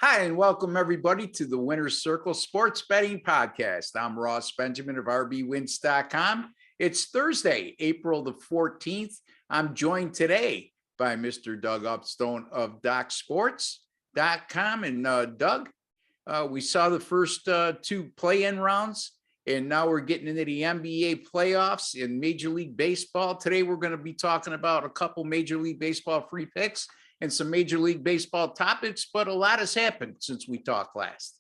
Hi, and welcome everybody to the Winner's Circle Sports Betting Podcast. I'm Ross Benjamin of rbwins.com. It's Thursday, April the 14th. I'm joined today by Mr. Doug Upstone of DocSports.com. And Doug, we saw the first two play-in rounds, and now we're getting into the NBA playoffs in Major League Baseball. Today, we're going to be talking about a couple Major League Baseball free picks and some Major League Baseball topics, but a lot has happened since we talked last.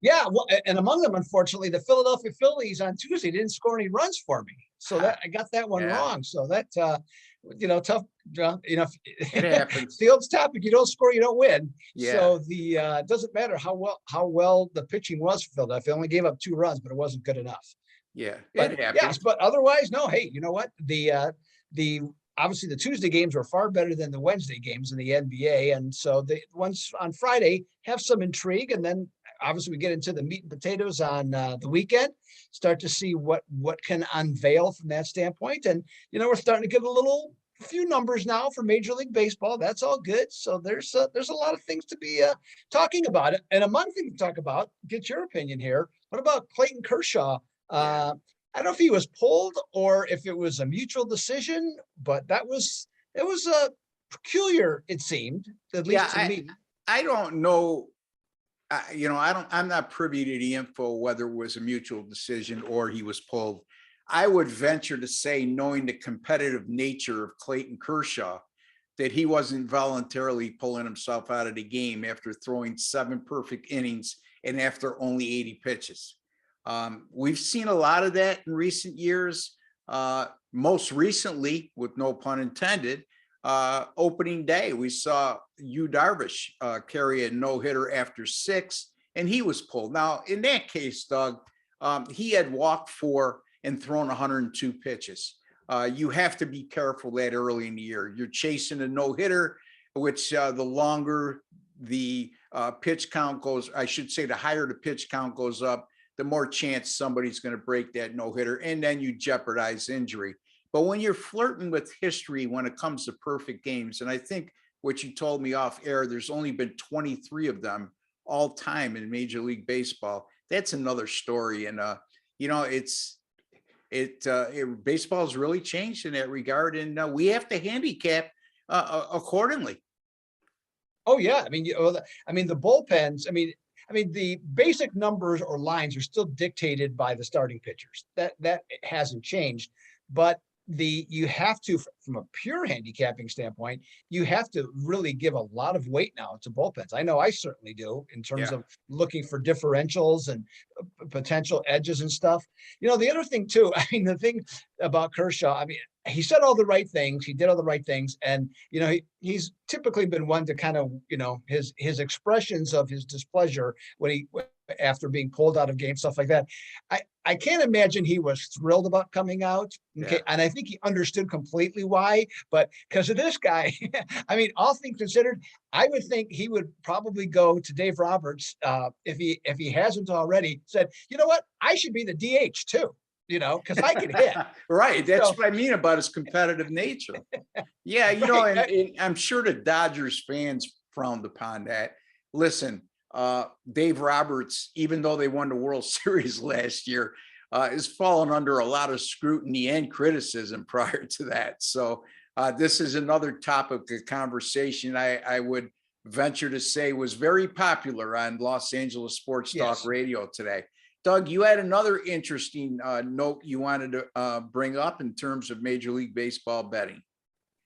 Yeah, well, and among them, unfortunately, the Philadelphia Phillies on Tuesday didn't score any runs for me, so that I got that one wrong. So that tough. It happens. Field's topic: you don't score, you don't win. Yeah. So it doesn't matter how well the pitching was for Philadelphia. Only gave up 2 runs, but it wasn't good enough. Yeah, it happens. Yes, but otherwise, no. Hey, you know what? The obviously the Tuesday games were far better than the Wednesday games in the NBA. And so the ones on Friday have some intrigue. And then obviously we get into the meat and potatoes on the weekend, start to see what can unveil from that standpoint. And, we're starting to get a few numbers now for Major League Baseball. That's all good. So there's a lot of things to be talking about it. And among things to talk about, get your opinion here. What about Clayton Kershaw? I don't know if he was pulled or if it was a mutual decision, but it was a peculiar, it seemed, at least to me. I don't know. I'm not privy to the info, whether it was a mutual decision or he was pulled. I would venture to say, knowing the competitive nature of Clayton Kershaw, that he wasn't voluntarily pulling himself out of the game after throwing 7 perfect innings and after only 80 pitches. We've seen a lot of that in recent years. Most recently, with no pun intended, opening day, we saw Yu Darvish carry a no-hitter after 6, and he was pulled. Now, in that case, Doug, he had walked 4 and thrown 102 pitches. You have to be careful that early in the year. You're chasing a no-hitter, which the longer the pitch count goes, I should say the higher the pitch count goes up, the more chance somebody's going to break that no-hitter, and then you jeopardize injury. But when you're flirting with history when it comes to perfect games, and I think what you told me off air, there's only been 23 of them all time in Major League Baseball. That's another story. And, baseball's really changed in that regard. And we have to handicap accordingly. Oh, yeah. I mean, the bullpens, the basic numbers or lines are still dictated by the starting pitchers. That hasn't changed, but you have to, from a pure handicapping standpoint, you have to really give a lot of weight now to bullpens. I know I certainly do, in terms of looking for differentials and potential edges and stuff. The other thing too, the thing about Kershaw, he said all the right things. He did all the right things. And, he's typically been one to kind of, his expressions of his displeasure after being pulled out of games, stuff like that. I can't imagine he was thrilled about coming out. Okay. Yeah. And I think he understood completely why, but because of this guy, all things considered, I would think he would probably go to Dave Roberts, if he hasn't already, said, you know what, I should be the DH too. Because I can hit. Right. That's what I mean about his competitive nature. Yeah. And I'm sure the Dodgers fans frowned upon that. Listen, Dave Roberts, even though they won the World Series last year, is fallen under a lot of scrutiny and criticism prior to that. So this is another topic of conversation I would venture to say was very popular on Los Angeles Sports Talk Radio today. Doug, you had another interesting note you wanted to bring up in terms of Major League Baseball betting.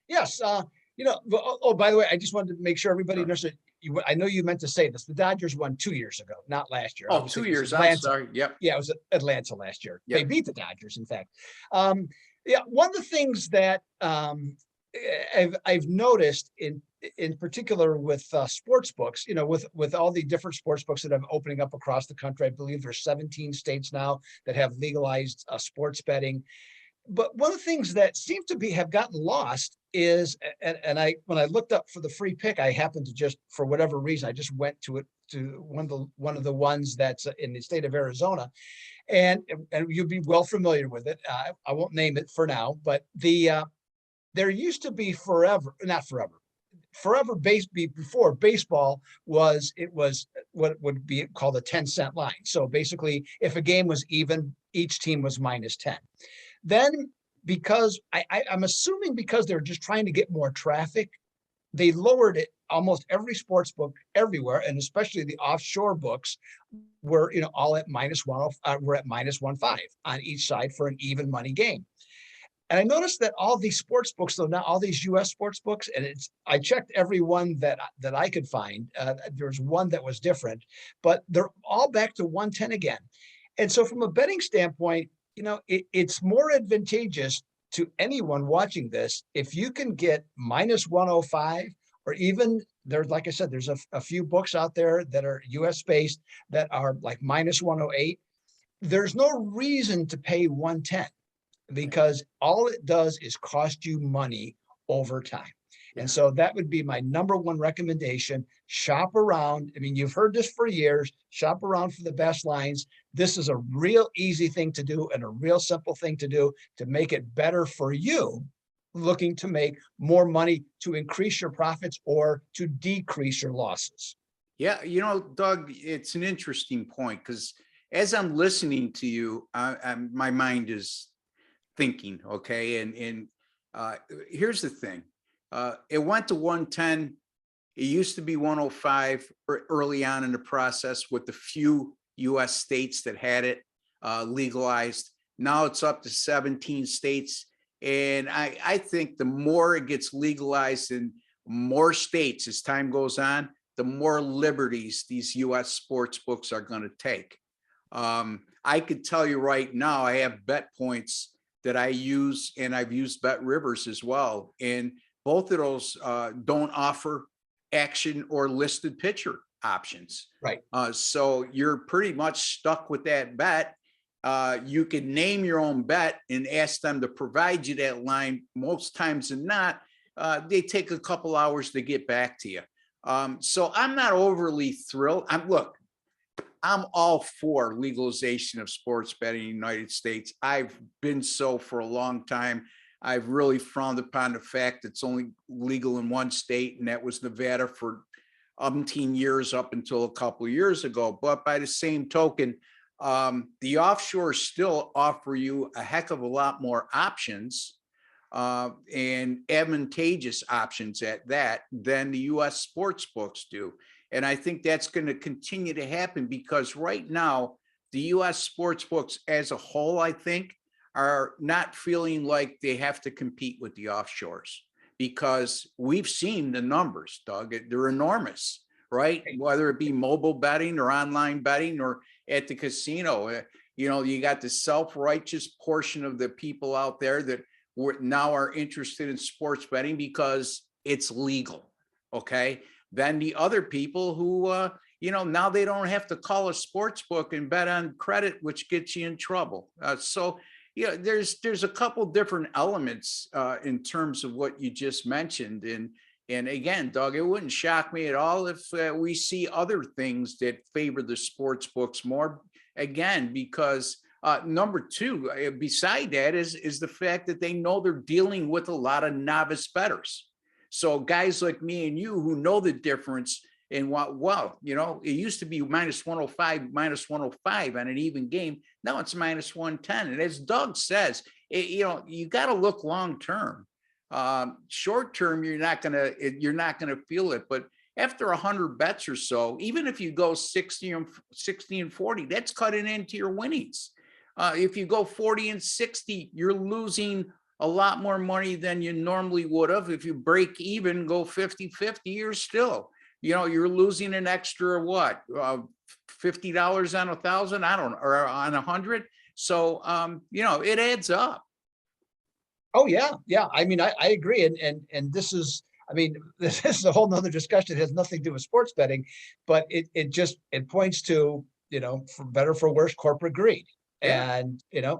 Yes. By the way, I just wanted to make sure everybody understood. I know you meant to say this. The Dodgers won 2 years ago, not last year. Oh, 2 years. I'm sorry. Yep. Yeah, it was Atlanta last year. Yep. They beat the Dodgers, in fact. One of the things that I've noticed in particular with sports books, with all the different sports books that are opening up across the country. I believe there's 17 states now that have legalized sports betting. But one of the things that seems to have gotten lost is, and when I looked up for the free pick, I happened to just, for whatever reason, I just went to one of the ones that's in the state of Arizona, and you'll be well familiar with it. I won't name it for now, but there used to be not forever. forever before baseball was what would be called a 10-cent line. So basically, if a game was even, each team was minus 10. Then because I'm assuming because they're just trying to get more traffic, they lowered it. Almost every sports book everywhere, and especially the offshore books, were all at we're at -1.5 on each side for an even money game. And I noticed that all these sports books, though, now all these U.S. sports books, and I checked every one that I could find. There's one that was different, but they're all back to 110 again. And so, from a betting standpoint, it's more advantageous to anyone watching this if you can get -105, or even there's, like I said, there's a few books out there that are U.S. based that are like -108. There's no reason to pay 110 because all it does is cost you money over time. And so that would be my number one recommendation. Shop around. I mean, you've heard this for years. Shop around for the best lines. This is a real easy thing to do and a real simple thing to do to make it better for you looking to make more money, to increase your profits or to decrease your losses. Yeah, Doug, it's an interesting point because as I'm listening to you, my mind is thinking. Okay, and here's the thing: it went to 110. It used to be 105 early on in the process with the few U.S. states that had it legalized. Now it's up to 17 states. And I think the more it gets legalized in more states as time goes on, the more liberties these U.S. sports books are going to take. I could tell you right now, I have bet points that I use, and I've used Bet Rivers as well. And both of those don't offer action or listed pitcher options. Right. So you're pretty much stuck with that bet. You can name your own bet and ask them to provide you that line. Most times than not, they take a couple hours to get back to you. So I'm not overly thrilled. I'm all for legalization of sports betting in the United States. I've been so for a long time. I've really frowned upon the fact it's only legal in one state, and that was Nevada for umpteen years up until a couple of years ago. But by the same token, the offshore still offer you a heck of a lot more options and advantageous options at that than the U.S. sports books do. And I think that's going to continue to happen because right now, the U.S. sports books as a whole, I think, are not feeling like they have to compete with the offshores because we've seen the numbers, Doug. They're enormous, right? Whether it be mobile betting or online betting or at the casino, you got the self-righteous portion of the people out there that now are interested in sports betting because it's legal. Okay. Then the other people who, now they don't have to call a sports book and bet on credit, which gets you in trouble. So there's a couple different elements in terms of what you just mentioned. And again, Doug, it wouldn't shock me at all if we see other things that favor the sports books more. Again, because number two, beside that is the fact that they know they're dealing with a lot of novice bettors. So guys like me and you who know the difference in it used to be -105, -105 on an even game. Now it's -110. And as Doug says, you got to look long term. Short term, you're not gonna feel it. But after 100 bets or so, even if you go 60 and 40, that's cutting into your winnings. If you go 40 and 60, you're losing a lot more money than you normally would have. If you break even, go 50-50, you're losing an extra what, $50 on 1,000? I don't know, or on 100. So it adds up. Oh yeah. I mean, I agree. And this is a whole nother discussion. It has nothing to do with sports betting, but it points to, for better, for worse, corporate greed. Yeah.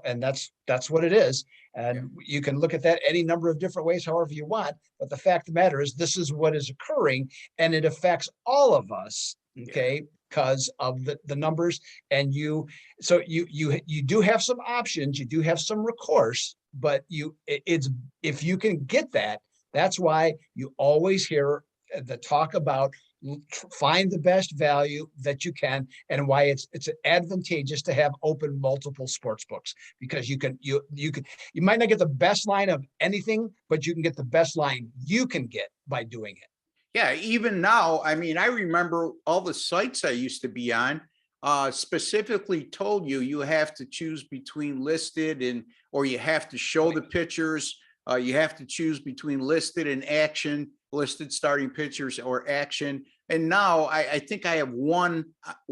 And that's what it is. And you can look at that any number of different ways, however you want. But the fact of the matter is this is what is occurring, and it affects all of us. Okay. Because of the numbers. And you do have some options, you do have some recourse, but if you can get that, that's why you always hear the talk about find the best value that you can, and why it's advantageous to have open multiple sports books, because you might not get the best line of anything, but you can get the best line you can get by doing it. Yeah, even now, I mean, I remember all the sites I used to be on specifically told you you have to choose between listed and, or you have to show the pictures. You have to choose between listed and action, listed starting pitchers or action. And now I think I have one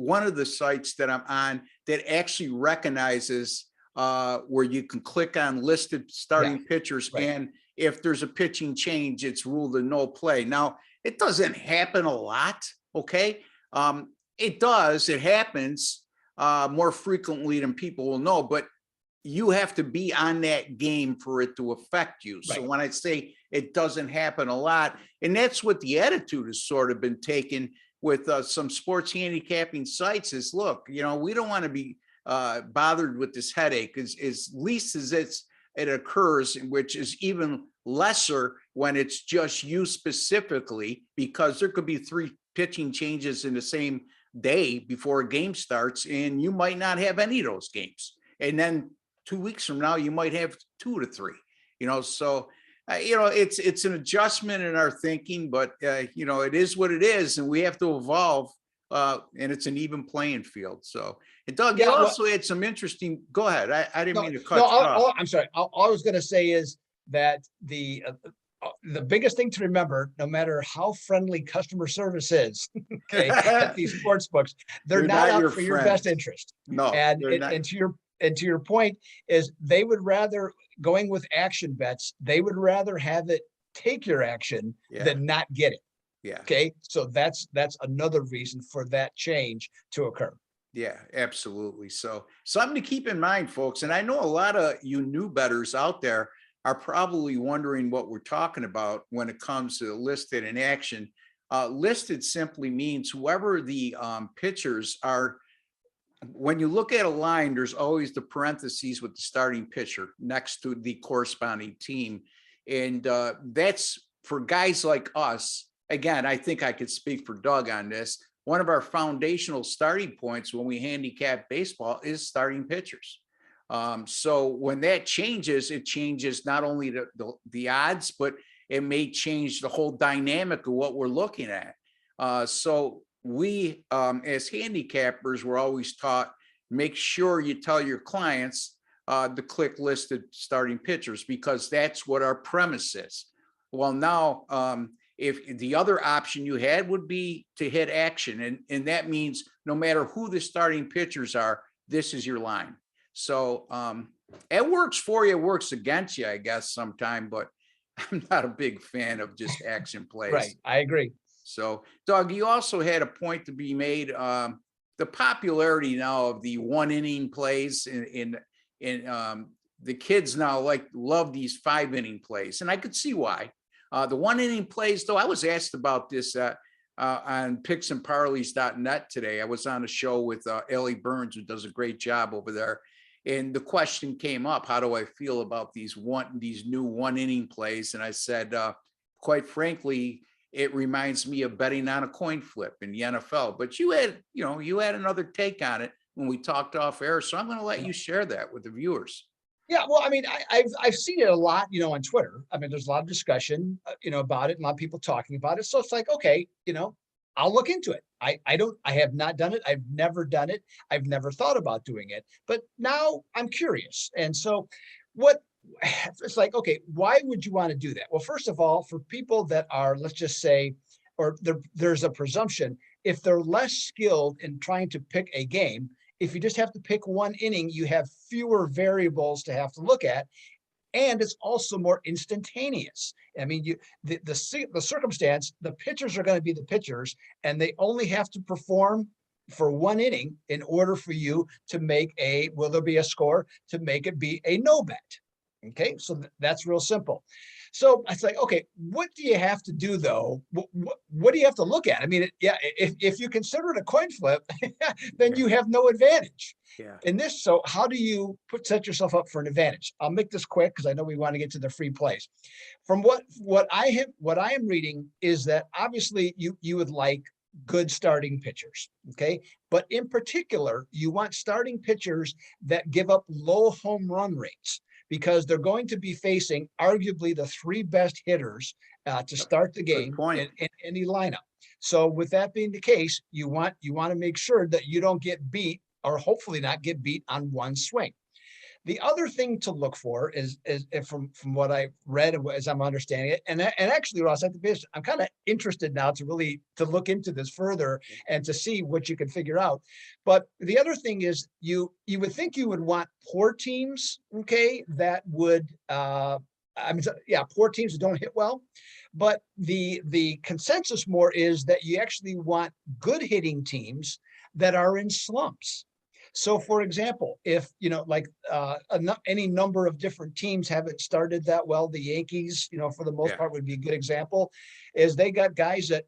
of the sites that I'm on that actually recognizes where you can click on listed starting pitchers. Right. And if there's a pitching change, it's ruled a no play. Now, it doesn't happen a lot, okay? It does, it happens more frequently than people will know, but you have to be on that game for it to affect you. So when I say it doesn't happen a lot, and that's what the attitude has sort of been taken with some sports handicapping sites is, look, you know, we don't want to be bothered with this headache as least as it occurs, which is even lesser when it's just you specifically, because there could be 3 pitching changes in the same day before a game starts, and you might not have any of those games. And then 2 weeks from now, you might have 2 to 3, you know, so, you know, it's an adjustment in our thinking, but, you know, it is what it is, and we have to evolve, and it's an even playing field. So, and Doug, you also had some interesting, go ahead. I didn't mean to cut you off. I'm sorry. All I was going to say is that the biggest thing to remember, no matter how friendly customer service is, okay, at these sports books, they're not out for your best interest. No, and to your point is, they would rather, going with action bets, they would rather have it take your action than not get it. Yeah. Okay. So that's another reason for that change to occur. Yeah, absolutely. So something to keep in mind, folks. And I know a lot of you new bettors out there are probably wondering what we're talking about when it comes to listed and action. Listed simply means whoever the pitchers are. When you look at a line, there's always the parentheses with the starting pitcher next to the corresponding team. And that's for guys like us. Again, I think I could speak for Doug on this. One of our foundational starting points when we handicap baseball is starting pitchers. So when that changes, it changes not only the odds, but it may change the whole dynamic of what we're looking at. So we, as handicappers, we're always taught, make sure you tell your clients to click listed starting pitchers, because that's what our premise is. Well, now, if the other option you had would be to hit action, and that means no matter who the starting pitchers are, this is your line. So it works for you, it works against you, I guess, sometime, but I'm not a big fan of just action plays. Right, I agree. So, Doug, you also had a point to be made. The popularity now of the 1 inning plays, in the kids now love these 5 inning plays, and I could see why. The 1 inning plays, though, I was asked about this on picksandparleys.net today. I was on a show with Ellie Burns, who does a great job over there. And the question came up, how do I feel about these new 1 inning plays? And I said, quite frankly, it reminds me of betting on a coin flip in the NFL. But you had another take on it when we talked off air. So I'm going to let you share that with the viewers. Yeah, well, I mean, I've seen it a lot, on Twitter. I mean, there's a lot of discussion, about it, and a lot of people talking about it. So it's like, okay, I'll look into it. I have not done it. I've never done it. I've never thought about doing it, but now I'm curious. And so it's like, okay, why would you want to do that? Well, first of all, for people that are, let's just say, or there's a presumption, if they're less skilled in trying to pick a game, if you just have to pick 1 inning, you have fewer variables to have to look at. And it's also more instantaneous. I mean, the circumstance, the pitchers are going to be the pitchers, and they only have to perform for 1 inning in order for you to make will there be a score, to make it be a no bet. Okay, so that's real simple. So it's like, okay, what do you have to do though? What do you have to look at? I mean, yeah, if you consider it a coin flip, then Yeah. you have no advantage Yeah. in this. So how do you set yourself up for an advantage? I'll make this quick because I know we want to get to the free plays. From what I am reading is that obviously you would like good starting pitchers, okay? But in particular, you want starting pitchers that give up low home run rates because they're going to be facing arguably the three best hitters to start the Good game point. in any lineup. So with that being the case, you want to make sure that you don't get beat or hopefully not get beat on one swing. The other thing to look for is from what I read as I'm understanding it, and actually, Ross, at the base, I'm kind of interested now to look into this further and to see what you can figure out. But the other thing is you would think you would want poor teams, okay, that would poor teams that don't hit well. But the consensus more is that you actually want good hitting teams that are in slumps. So, for example, if any number of different teams haven't started that well, the Yankees, for the most part, would be a good example. Is they got guys that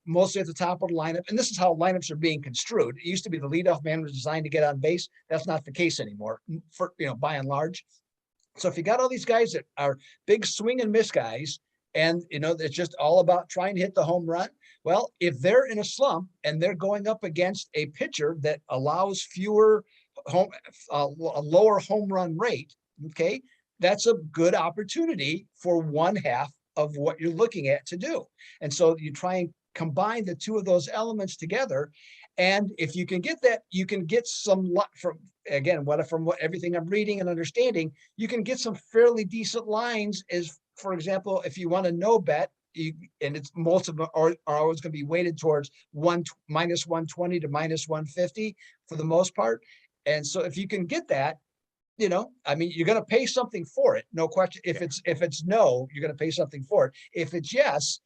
mostly at the top of the lineup, and this is how lineups are being construed. It used to be the leadoff man was designed to get on base. That's not the case anymore, for by and large. So if you got all these guys that are big swing and miss guys, and it's just all about trying to hit the home run. Well, if they're in a slump and they're going up against a pitcher that allows a lower home run rate, okay, that's a good opportunity for one half of what you're looking at to do. And so you try and combine the two of those elements together. And if you can get that, you can get some from everything I'm reading and understanding, you can get some fairly decent lines. As for example, if you want to no bet, and it's most of them are always going to be weighted towards minus 120 to minus 150 for the most part. And so if you can get that, you're going to pay something for it. No question. If it's no, you're going to pay something for it. If it's yes,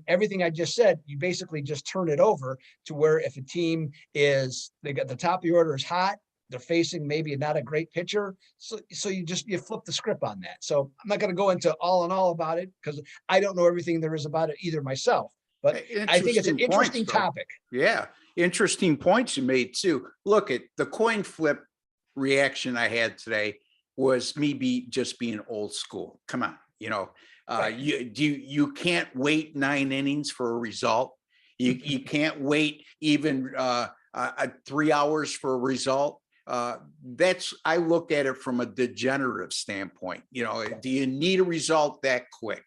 everything I just said, you basically just turn it over to where if a team they got the top of the order is hot, they're facing maybe not a great pitcher. So you flip the script on that. So I'm not going to go into all and all about it because I don't know everything there is about it either myself, but I think it's an interesting topic. Yeah. Interesting points you made too. Look at the coin flip reaction I had today was me just being old school. Come on, right. You can't wait 9 innings for a result. You can't wait even 3 hours for a result. I look at it from a degenerative standpoint. Do you need a result that quick?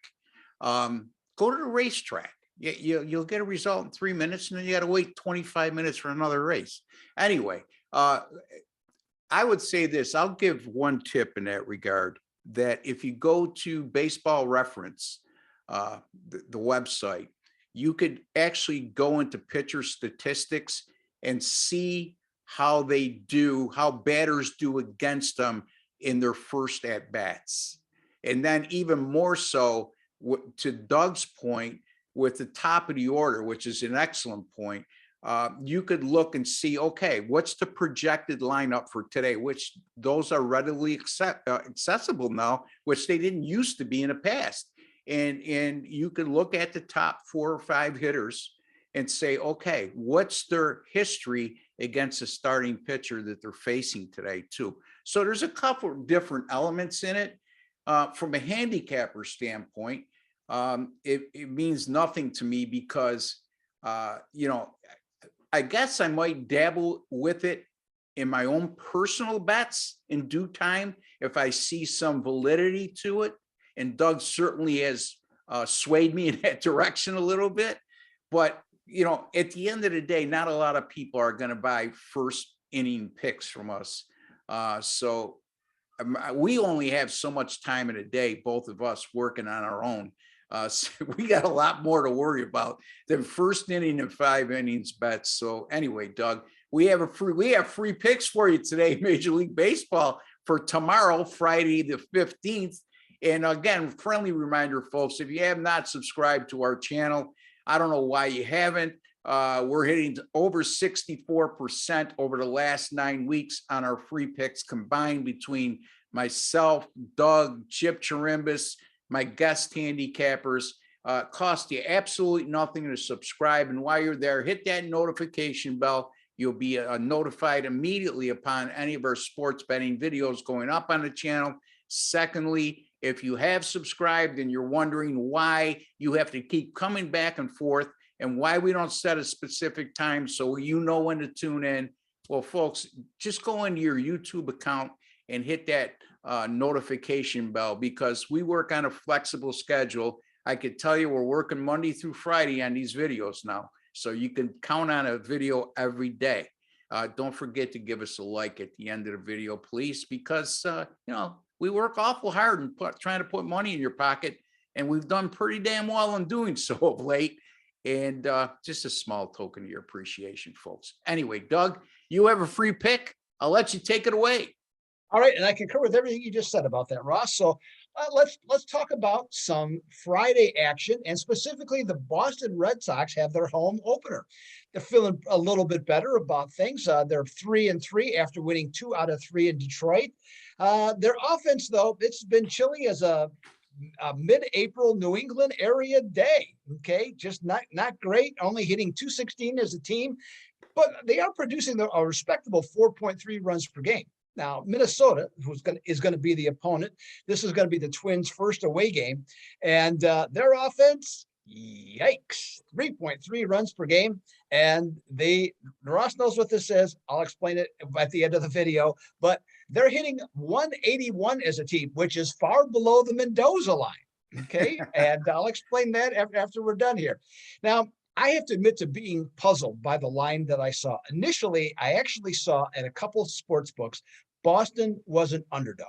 Go to the racetrack. You'll get a result in 3 minutes, and then you got to wait 25 minutes for another race. Anyway, I would say this. I'll give one tip in that regard, that if you go to Baseball Reference, the website, you could actually go into pitcher statistics and see how batters do against them in their first at bats. And then even more so, to Doug's point, with the top of the order, which is an excellent point, you could look and see, okay, what's the projected lineup for today, which those are readily accessible now, which they didn't used to be in the past. And you could look at the top 4 or 5 hitters and say, okay, what's their history against a starting pitcher that they're facing today too. So there's a couple of different elements in it. From a handicapper standpoint, it means nothing to me because, I guess I might dabble with it in my own personal bets in due time if I see some validity to it. And Doug certainly has swayed me in that direction a little bit. But, at the end of the day, not a lot of people are going to buy first inning picks from us. So we only have so much time in a day, both of us working on our own. So we got a lot more to worry about than first inning and 5 innings bets. So anyway, Doug, we have free picks for you today, Major League Baseball, for tomorrow, Friday the 15th. And again, friendly reminder, folks, if you have not subscribed to our channel, I don't know why you haven't. We're hitting over 64% over the last 9 weeks on our free picks combined between myself, Doug, Chip Chirimbus, my guest handicappers. Cost you absolutely nothing to subscribe. And while you're there, hit that notification bell. You'll be notified immediately upon any of our sports betting videos going up on the channel. Secondly, if you have subscribed and you're wondering why you have to keep coming back and forth and why we don't set a specific time so you know when to tune in, well, folks, just go into your YouTube account and hit that notification bell, because we work on a flexible schedule. I could tell you we're working Monday through Friday on these videos now, so you can count on a video every day. Don't forget to give us a like at the end of the video, please, because we work awful hard and trying to put money in your pocket, and we've done pretty damn well in doing so of late. And just a small token of your appreciation, folks. Anyway, Doug, you have a free pick. I'll let you take it away. All right, and I concur with everything you just said about that, Ross. So let's talk about some Friday action, and specifically the Boston Red Sox have their home opener. They're feeling a little bit better about things. They're 3-3 after winning 2 out of 3 in Detroit. Their offense, though, it's been chilly as a mid-April New England area day. Okay, just not great. Only hitting 216 as a team, but they are producing a respectable 4.3 runs per game. Now, Minnesota, is going to be the opponent. This is going to be the Twins' first away game, and their offense, yikes, 3.3 runs per game. And Ross knows what this is. I'll explain it at the end of the video, but they're hitting 181 as a team, which is far below the Mendoza line. Okay, and I'll explain that after we're done here. Now, I have to admit to being puzzled by the line that I saw. Initially, I actually saw at a couple of sports books, Boston was an underdog.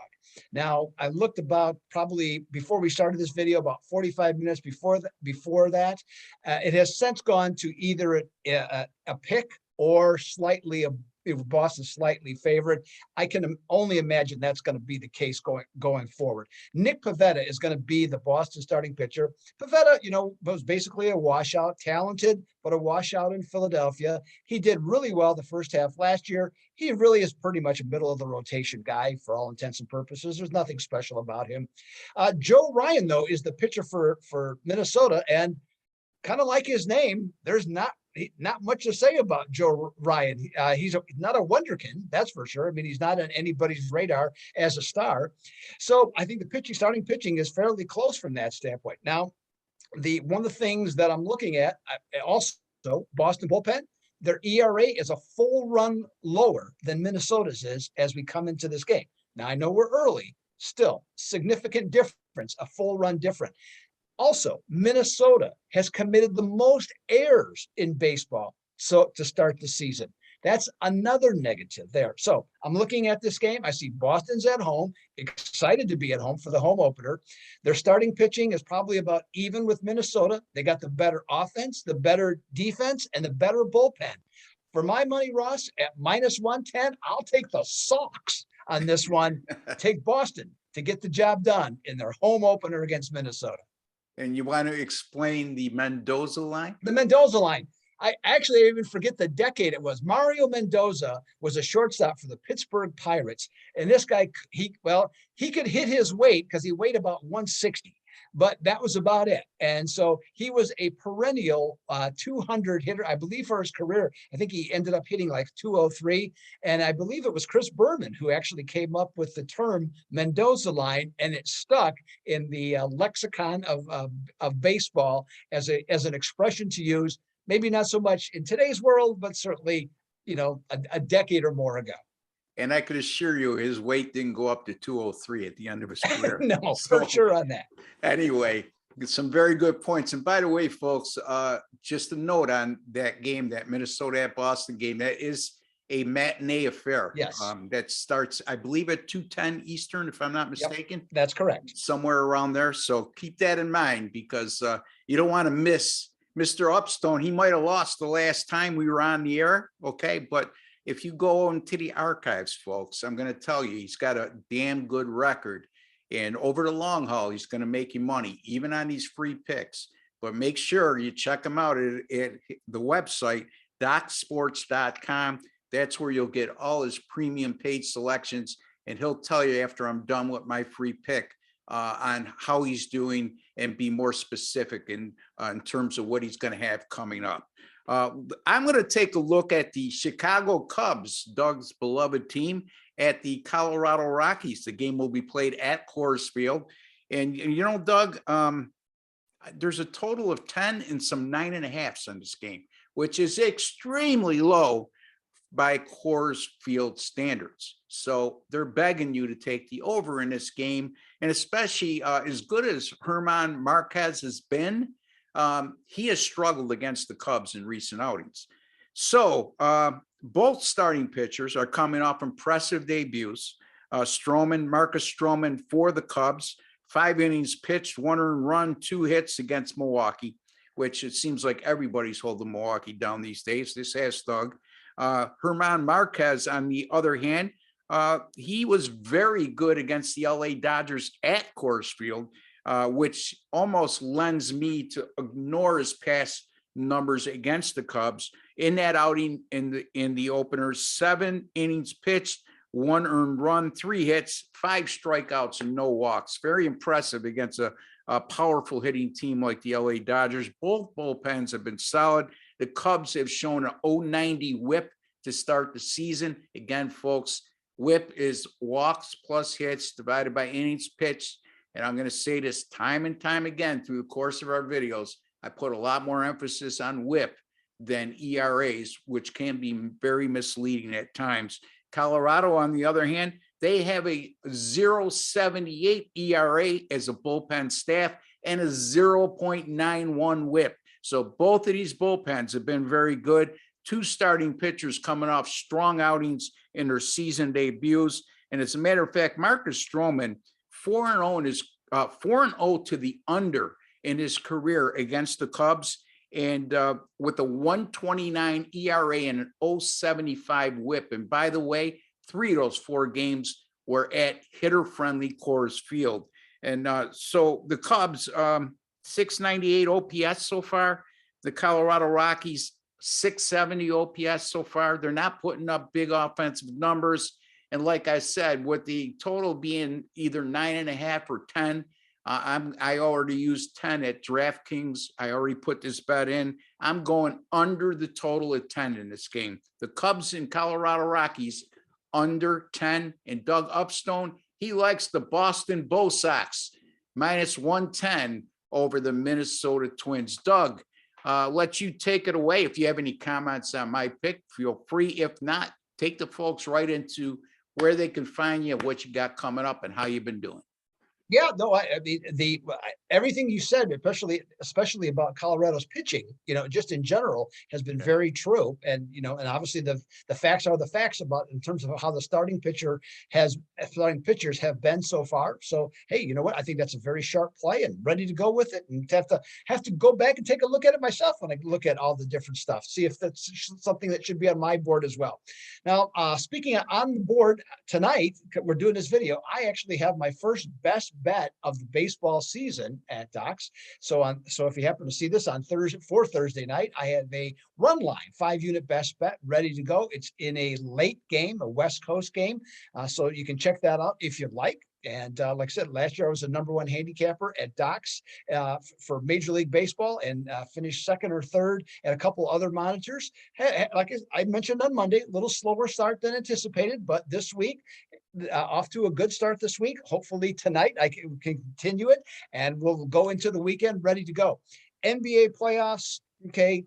Now, I looked about probably before we started this video, about 45 minutes before that. It has since gone to either a pick or slightly if Boston slightly favored. I can only imagine that's going to be the case going forward. Nick Pivetta is going to be the Boston starting pitcher. Pivetta, was basically a washout, talented, but a washout in Philadelphia. He did really well the first half last year. He really is pretty much a middle of the rotation guy for all intents and purposes. There's nothing special about him. Joe Ryan, though, is the pitcher for Minnesota, and kind of like his name, there's not much to say about Joe Ryan. He's not a wonderkin, that's for sure. I mean, he's not on anybody's radar as a star. So I think the starting pitching is fairly close from that standpoint. Now, one of the things that I'm looking at, also Boston bullpen, their ERA is a full run lower than Minnesota's is as we come into this game. Now, I know we're early, still significant difference, a full run different. Also, Minnesota has committed the most errors in baseball to start the season. That's another negative there. So I'm looking at this game. I see Boston's at home, excited to be at home for the home opener. Their starting pitching is probably about even with Minnesota. They got the better offense, the better defense, and the better bullpen. For my money, Ross, at minus 110, I'll take the Sox on this one. Take Boston to get the job done in their home opener against Minnesota. And you want to explain the Mendoza line? The Mendoza line. I actually even forget the decade it was. Mario Mendoza was a shortstop for the Pittsburgh Pirates. And this guy, he could hit his weight because he weighed about 160, but that was about it. And so he was a perennial 200 hitter, I believe, for his career. I think he ended up hitting like 203. And I believe it was Chris Berman who actually came up with the term Mendoza line, and it stuck in the lexicon of baseball as an expression to use. Maybe not so much in today's world, but certainly, a decade or more ago. And I could assure you his weight didn't go up to 203 at the end of his career. No, for sure on that. Anyway, some very good points. And by the way, folks, just a note on that game, that Minnesota at Boston game, that is a matinee affair. Yes. That starts, I believe, at 2:10 Eastern, if I'm not mistaken. Yep, that's correct. Somewhere around there. So keep that in mind, because you don't want to miss Mr. Upstone. He might have lost the last time we were on the air. Okay. But if you go into the archives, folks, I'm going to tell you, he's got a damn good record. And over the long haul, he's going to make you money, even on these free picks. But make sure you check him out at the website, docsports.com. That's where you'll get all his premium paid selections. And he'll tell you after I'm done with my free pick on how he's doing and be more specific in terms of what he's going to have coming up. I'm going to take a look at the Chicago Cubs, Doug's beloved team, at the Colorado Rockies. The game will be played at Coors Field. And Doug, there's a total of 10 and some 9.5s in this game, which is extremely low by Coors Field standards. So they're begging you to take the over in this game. And especially as good as German Marquez has been, he has struggled against the Cubs in recent outings. So both starting pitchers are coming off impressive debuts. Marcus Stroman for the Cubs, 5 innings pitched, 1 earned run, 2 hits against Milwaukee, which it seems like everybody's holding Milwaukee down these days. This has Doug. German Marquez, on the other hand, he was very good against the LA Dodgers at Coors Field, which almost lends me to ignore his past numbers against the Cubs. In that outing, in the opener, 7 innings pitched, 1 earned run, 3 hits, 5 strikeouts, and no walks. Very impressive against a powerful hitting team like the LA Dodgers. Both bullpens have been solid. The Cubs have shown an 0.90 whip to start the season. Again, folks, whip is walks plus hits divided by innings pitched. And I'm going to say this time and time again through the course of our videos. I put a lot more emphasis on whip than ERAs, which can be very misleading at times. Colorado, on the other hand, they have a 0.78 ERA as a bullpen staff and a 0.91 whip. So both of these bullpens have been very good. 2 starting pitchers coming off strong outings in their season debuts. And as a matter of fact, Marcus Stroman, 4-0 to the under in his career against the Cubs. And with a 1.29 ERA and an 0.75 whip. And by the way, 3 of those 4 games were at hitter-friendly Coors Field. And so the Cubs, 698 OPS so far. The Colorado Rockies, 670 OPS so far. They're not putting up big offensive numbers. And like I said, with the total being either 9.5 or 10, I already used 10 at DraftKings. I already put this bet in. I'm going under the total at 10 in this game. The Cubs and Colorado Rockies under 10. And Doug Upstone, he likes the Boston Bo Sox minus 110 over the Minnesota Twins. Doug, let you take it away. If you have any comments on my pick, feel free. If not, take the folks right into where they can find you, what you got coming up, and how you've been doing. Yeah, no, I mean, everything you said, especially about Colorado's pitching, just in general, has been very true. And, and obviously the facts are the facts about in terms of how the starting pitchers have been so far. So, hey, you know what? I think that's a very sharp play and ready to go with it. And have to go back and take a look at it myself when I look at all the different stuff, see if that's something that should be on my board as well. Now, speaking on the board tonight, we're doing this video. I actually have my first best bet of the baseball season at Docs. So if you happen to see this on Thursday night, I have a run line 5-unit best bet ready to go. It's in a late game, a West Coast game. So you can check that out if you'd like. And like I said, last year I was the #1 handicapper at Docs for Major League Baseball and finished 2nd or 3rd at a couple other monitors. Like I mentioned on Monday, a little slower start than anticipated, but this week, off to a good start this week. Hopefully tonight I can continue it, and we'll go into the weekend ready to go. NBA playoffs. Okay,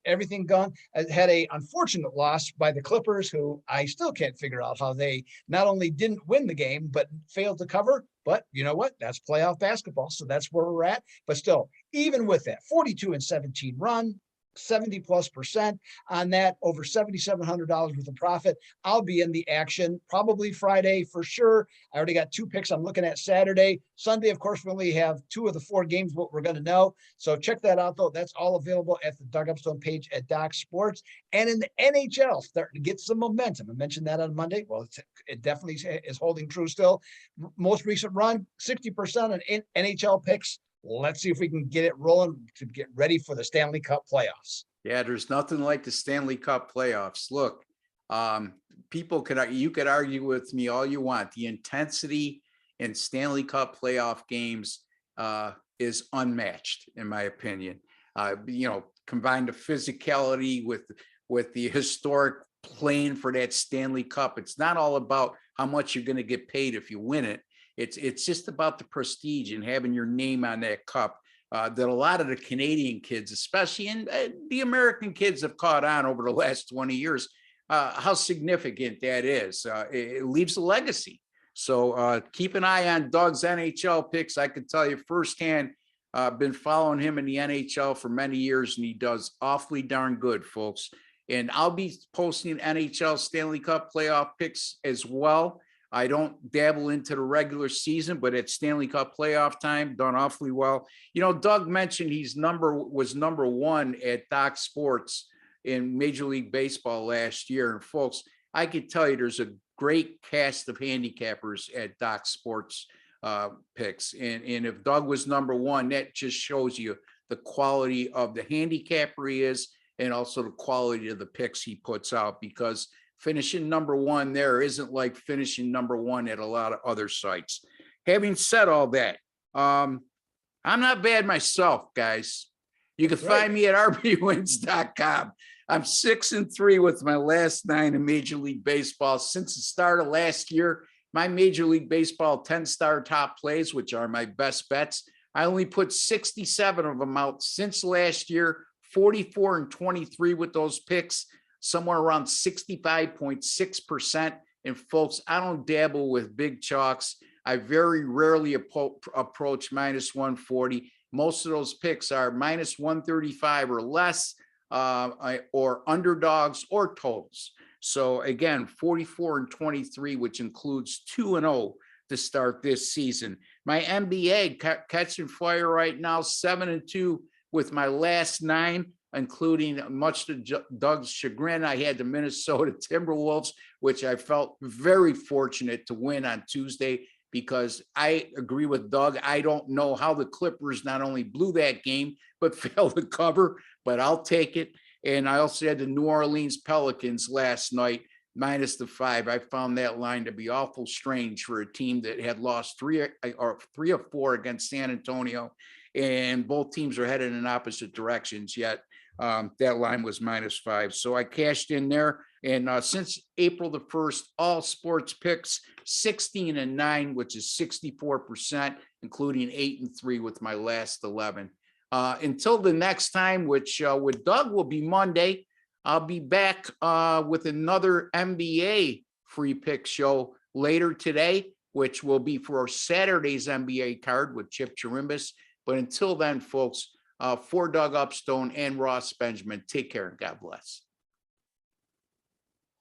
everything gone. I had a unfortunate loss by the Clippers, who I still can't figure out how they not only didn't win the game, but failed to cover. But you know what? That's playoff basketball. So that's where we're at. But still, even with that 42-17 run, 70+% on that, over $7,700 worth of profit. I'll be in the action probably Friday for sure. I already got 2 picks I'm looking at Saturday. Sunday, of course, we only have 2 of the 4 games, what we're going to know. So check that out, though. That's all available at the Doug Upstone page at Doc Sports. And in the NHL, starting to get some momentum. I mentioned that on Monday. Well, it definitely is holding true still. Most recent run, 60% on NHL picks. Let's see if we can get it rolling to get ready for the Stanley Cup playoffs. Yeah, there's nothing like the Stanley Cup playoffs. Look, you could argue with me all you want. The intensity in Stanley Cup playoff games is unmatched, in my opinion. Combine the physicality with the historic playing for that Stanley Cup. It's not all about how much you're going to get paid if you win it. It's just about the prestige and having your name on that cup. That a lot of the Canadian kids, especially, and the American kids, have caught on over the last 20 years, how significant that is. It leaves a legacy. So keep an eye on Doug's NHL picks. I can tell you firsthand, I've been following him in the NHL for many years, and he does awfully darn good, folks. And I'll be posting NHL Stanley Cup playoff picks as well. I don't dabble into the regular season, but at Stanley Cup playoff time, done awfully well. Doug mentioned was number one at Doc Sports in Major League Baseball last year. And folks, I could tell you there's a great cast of handicappers at Doc Sports picks. And if Doug was number one, that just shows you the quality of the handicapper he is, and also the quality of the picks he puts out, because finishing number one there isn't like finishing number one at a lot of other sites. Having said all that, I'm not bad myself, guys. You can find me at rbwins.com. I'm 6-3 with my last 9 in Major League Baseball. Since the start of last year, my Major League Baseball 10-star top plays, which are my best bets, I only put 67 of them out since last year, 44-23 with those picks, somewhere around 65.6%. And folks, I don't dabble with big chalks. I very rarely approach minus 140. Most of those picks are minus 135 or less, or underdogs or totals. So again, 44-23, which includes 2-0 to start this season. My NBA catching fire right now, 7-2 with my last 9, including, much to Doug's chagrin, I had the Minnesota Timberwolves, which I felt very fortunate to win on Tuesday, because I agree with Doug. I don't know how the Clippers not only blew that game, but failed to cover, but I'll take it. And I also had the New Orleans Pelicans last night, minus the 5. I found that line to be awful strange for a team that had lost 3 or 4 against San Antonio, and both teams are headed in opposite directions, yet that line was minus 5. So I cashed in there. And since April the 1st, all sports picks 16-9, which is 64%, including 8-3 with my last 11. Until the next time, which with Doug will be Monday, I'll be back with another NBA free pick show later today, which will be for Saturday's NBA card with Chip Chirimbus. But until then, folks, for Doug Upstone and Ross Benjamin, take care and God bless.